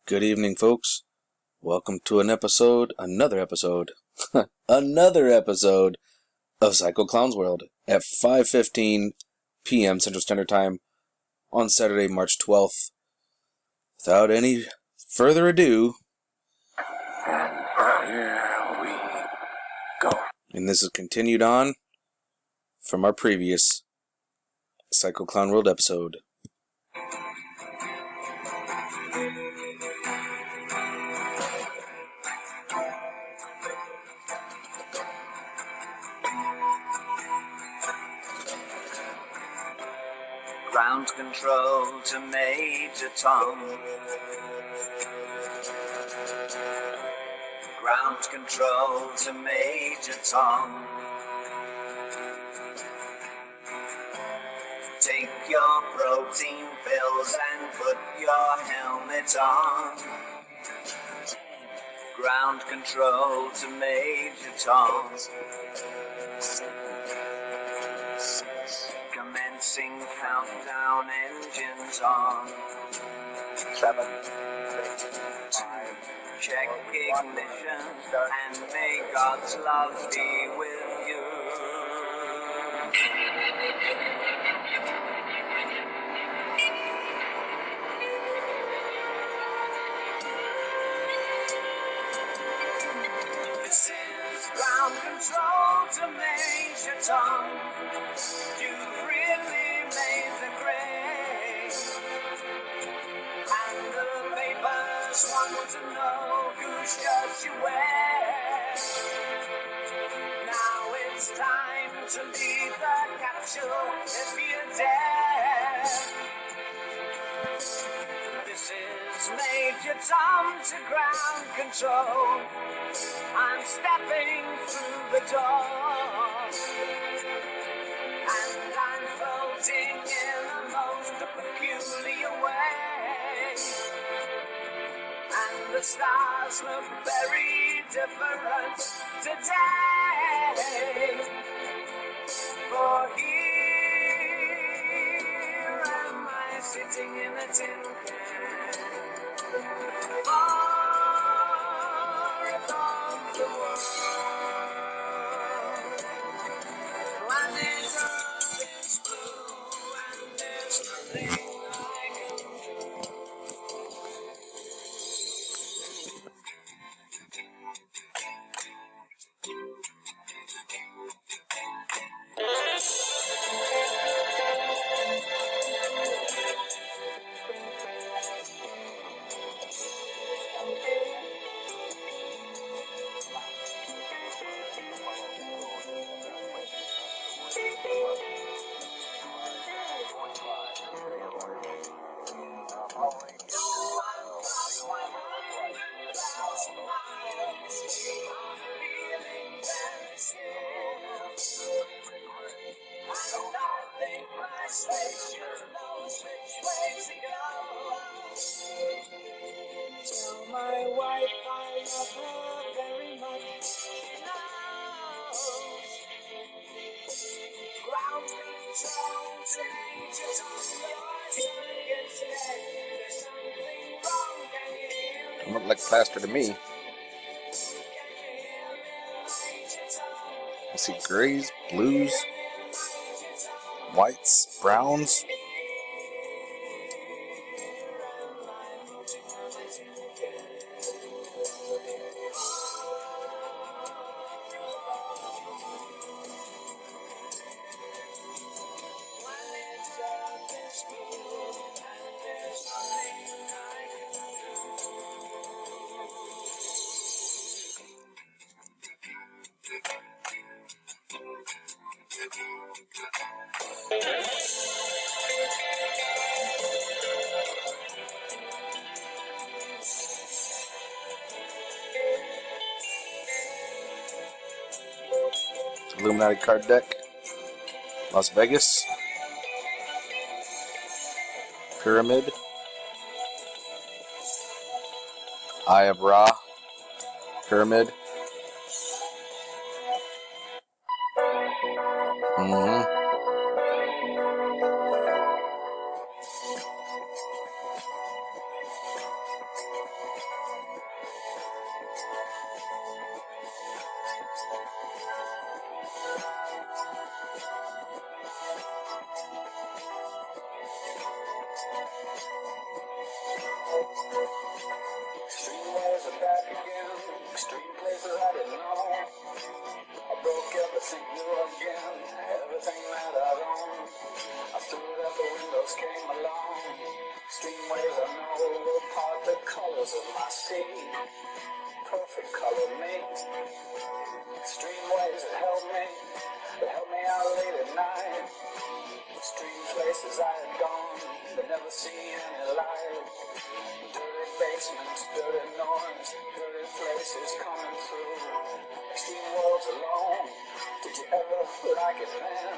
Good evening, folks. Welcome to another episode another episode of Psycho Clown's World at 5:15 p.m. Central Standard Time on Saturday, March 12th. Without any further ado, here we go. And this is continued on from our previous Psycho Clown World episode. Ground control to Major Tom. Ground control to Major Tom. Take your protein pills and put your helmet on. Ground control to Major Tom. Commencing countdown, engines on. 7, 6, 5. Check ignition, and may God's love be with you. This is ground control to Major Tom. You've really made the grade, and the papers want to know whose shirt you wear. Now it's time to leave the capsule if you dare. This is Major Tom to ground control. I'm stepping through the door, and I'm floating in a most peculiar way, and the stars look very different today. For here am I sitting in a tin can, far above the world. Planet Earth is blue, and there's nothing I can do. Tell my wife I love her very much. She knows. Ground control to Major Tom. There's something wrong. Can you hear me? It looked like plaster to me. I see grays, blues, whites, browns. Illuminati card deck. Las Vegas. Pyramid. Eye of Ra. Pyramid. Extreme ways are back again. Extreme places I didn't know. I broke everything new again. Everything that I'd owned. I threw it out the windows, came along. Extreme ways I know will part the colors of my sea. Perfect color mate. Extreme ways that help me. They help me out late at night. Extreme places I had gone, but never seen any light. Dirty basements, dirty noise, dirty places coming through. Extreme worlds alone. Did you ever like it then?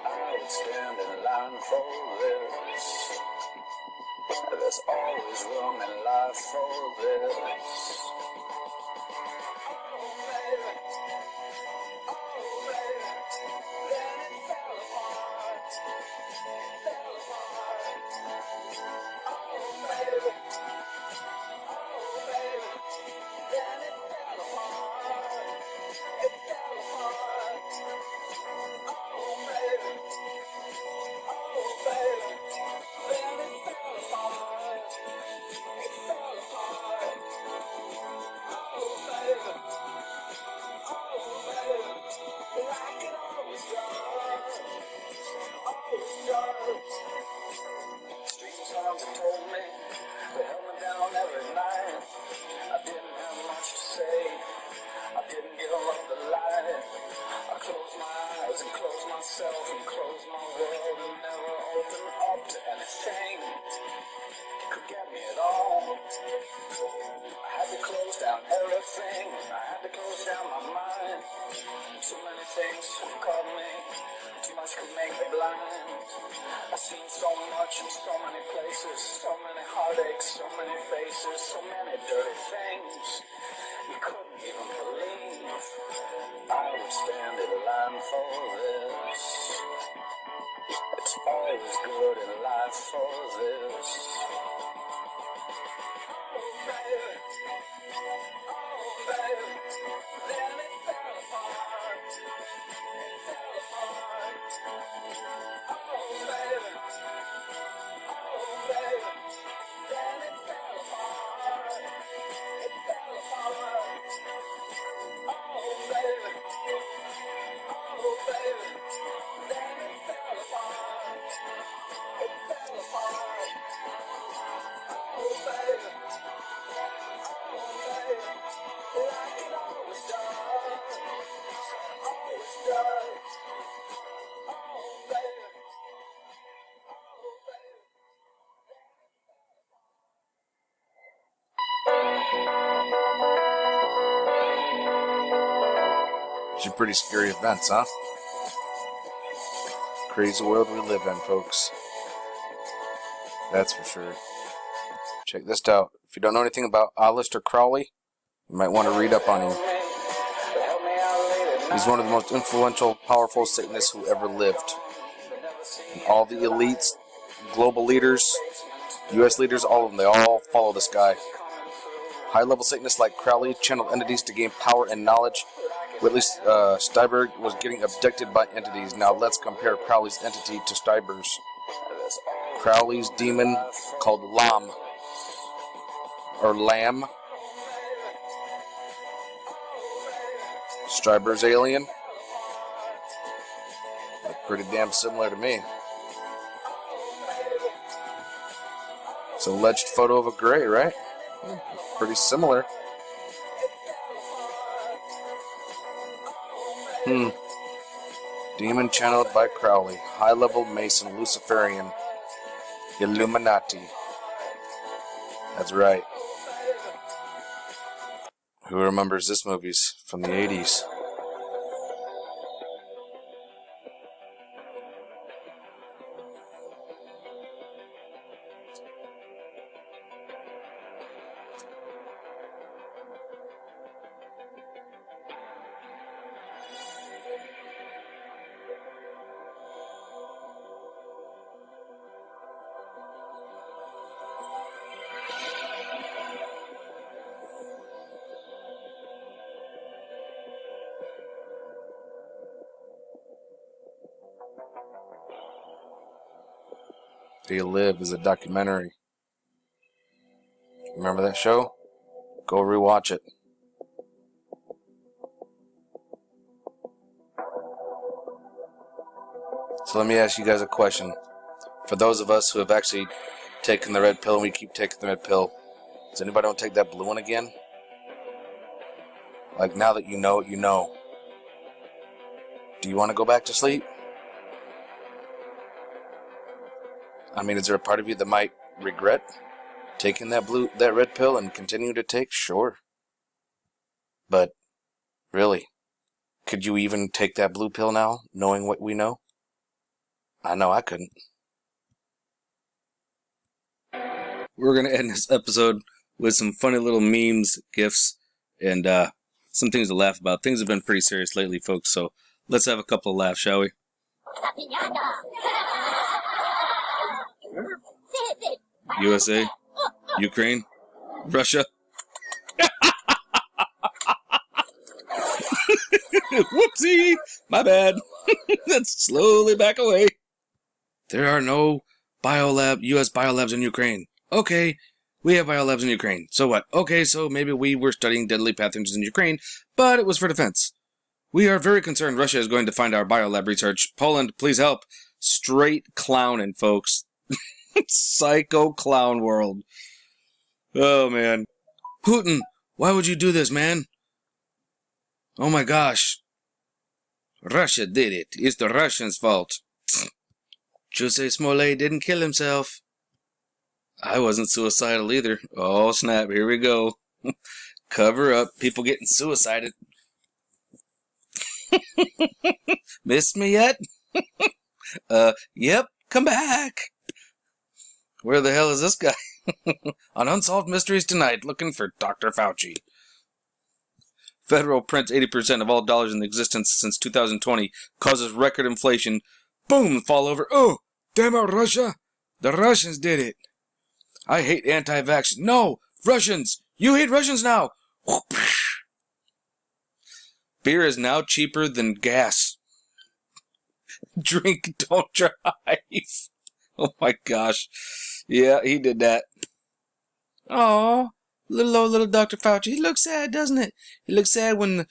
I would stand in line for this. There's always room in life for this. Told me they held me down every night. I didn't have much to say. I didn't give up the light. I closed my eyes and closed myself and closed my world and never opened up to anything that could get me at all. I had to close down everything. I had to close down my mind. Too many things caught me. Too much could make me blind. I've seen so much in so many places, so many heartaches, so many faces, so many dirty things you couldn't even believe. I would stand in line for this. It's always good in life for this. Oh baby, then it fell apart. It fell apart. Oh baby, then it fell apart. It fell apart. Oh baby, then it fell apart. It fell apart. Oh baby, like it always does. Always does. Oh baby. Some pretty scary events, huh? Crazy world we live in, folks. That's for sure. Check this out. If you don't know anything about Aleister Crowley, you might want to read up on him. He's one of the most influential, powerful Satanists who ever lived. And all the elites, global leaders, U.S. leaders, all of them, they all follow this guy. High-level Satanists like Crowley channeled entities to gain power and knowledge. Whitley Steinberg was getting abducted by entities. Now let's compare Crowley's entity to Steinberg's. Crowley's demon called Lam, or Lamb. Steinberg's alien. Look pretty damn similar to me. It's an alleged photo of a gray, right? Pretty similar. Demon channeled by Crowley. High-level Mason, Luciferian, Illuminati. That's right. Who remembers this movie's from the 80s? They Live is a documentary. Remember that show? Go rewatch it. So let me ask you guys a question. For those of us who have actually taken the red pill and we keep taking the red pill, does anybody want to take that blue one again? Like, now that you know what you know, do you want to go back to sleep? I mean, is there a part of you that might regret taking that red pill and continue to take? Sure. But, really, could you even take that blue pill now, knowing what we know? I know I couldn't. We're going to end this episode with some funny little memes, gifs, and some things to laugh about. Things have been pretty serious lately, folks, so let's have a couple of laughs, shall we? USA? Ukraine? Russia? Whoopsie! My bad. Let's slowly back away. There are no U.S. biolabs in Ukraine. Okay, we have biolabs in Ukraine. So what? Okay, so maybe we were studying deadly pathogens in Ukraine, but it was for defense. We are very concerned Russia is going to find our biolab research. Poland, please help. Straight clowning, folks. Psycho clown world. Oh, man. Putin, why would you do this, man? Oh, my gosh. Russia did it. It's the Russians' fault. Jose Smollett didn't kill himself. I wasn't suicidal either. Oh, snap. Here we go. Cover up. People getting suicided. Missed me yet? Yep. Come back. Where the hell is this guy? On Unsolved Mysteries Tonight, looking for Dr. Fauci. Federal prints 80% of all dollars in existence since 2020. Causes record inflation. Boom, fall over. Oh, damn it, Russia. The Russians did it. I hate anti-vax. No, Russians. You hate Russians now. Beer is now cheaper than gas. Drink, don't drive. Oh my gosh. Yeah, he did that. Oh, little Dr. Fauci. He looks sad, doesn't it? He looks sad when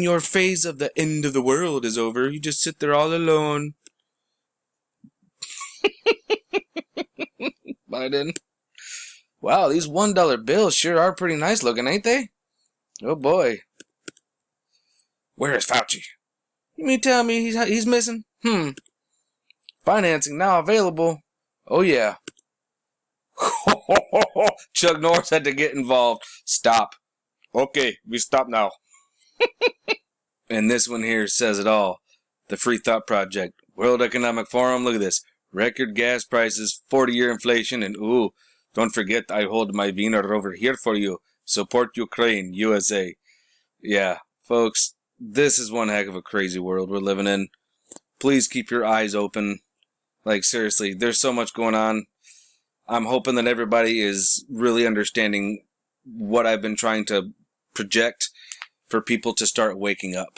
your phase of the end of the world is over. You just sit there all alone. Biden. Wow, these $1 bills sure are pretty nice looking, ain't they? Oh boy. Where is Fauci? You mean tell me he's missing? Financing now available. Oh yeah. Chuck Norris had to get involved. Stop. Okay, we stop now. And this one here says it all. The Free Thought Project. World Economic Forum. Look at this. Record gas prices, 40-year inflation, and ooh, don't forget I hold my wiener over here for you. Support Ukraine, USA. Yeah, folks, this is one heck of a crazy world we're living in. Please keep your eyes open. Like, seriously, there's so much going on. I'm hoping that everybody is really understanding what I've been trying to project for people to start waking up.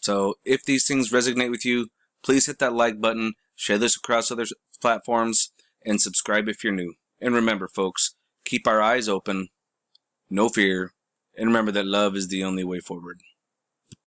So, if these things resonate with you, please hit that like button, share this across other platforms, and subscribe if you're new. And remember, folks, keep our eyes open, no fear, and remember that love is the only way forward.